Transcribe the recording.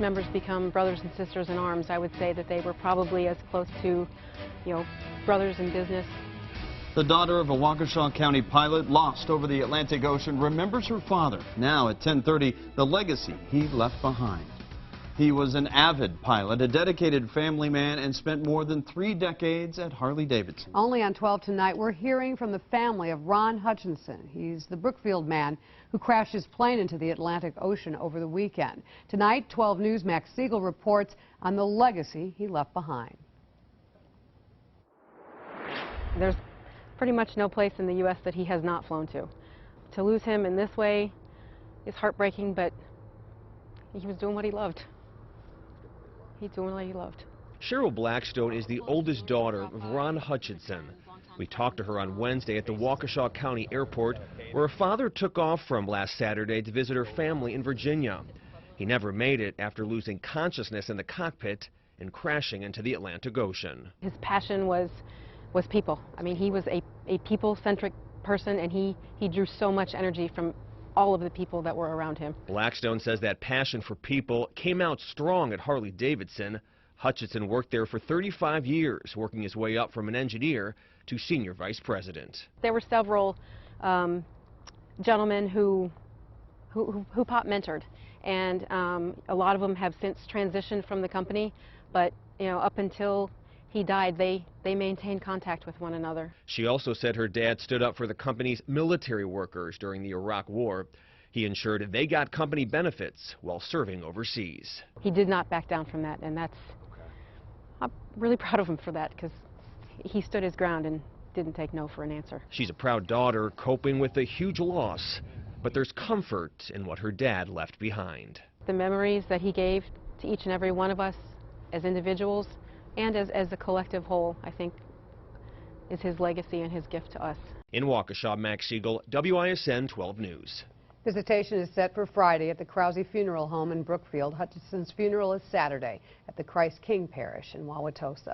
members become brothers and sisters in arms. I would say that they were probably as close to, brothers in business. The daughter of a Waukesha County pilot lost over the Atlantic Ocean remembers her father. Now at 10:30, the legacy he left behind. He was an avid pilot, a dedicated family man, and spent more than 3 decades at Harley-Davidson. Only on 12 tonight, we're hearing from the family of Ron Hutchinson. He's the Brookfield man who crashed his plane into the Atlantic Ocean over the weekend. Tonight, 12 News' Max Siegel reports on the legacy he left behind. There's pretty much no place in the U.S. that he has not flown to. To lose him in this way is heartbreaking, but he was doing what he loved. He's doing what he loved. Cheryl Blackstone is the oldest daughter of Ron Hutchinson. We talked to her on Wednesday at the Waukesha County Airport, where her father took off from last Saturday to visit her family in Virginia. He never made it after losing consciousness in the cockpit and crashing into the Atlantic Ocean. His passion was people. I mean, he was a people-centric person, and he drew so much energy from all of the people that were around him. Blackstone says that passion for people came out strong at Harley-Davidson. Hutchinson worked there for 35 years, working his way up from an engineer to senior vice president. There were several gentlemen who Pop mentored, and a lot of them have since transitioned from the company, but up until he died, they maintained contact with one another. She also said her dad stood up for the company's military workers during the Iraq War. He ensured they got company benefits while serving overseas. He did not back down from that, and I'm really proud of him for that, because he stood his ground and didn't take no for an answer. She's a proud daughter coping with a huge loss, but there's comfort in what her dad left behind. The memories that he gave to each and every one of us as individuals and as a collective whole, I think, is his legacy and his gift to us. In Waukesha, Max Siegel, WISN 12 News. Visitation is set for Friday at the Krause Funeral Home in Brookfield. Hutchinson's funeral is Saturday at the Christ King Parish in Wauwatosa.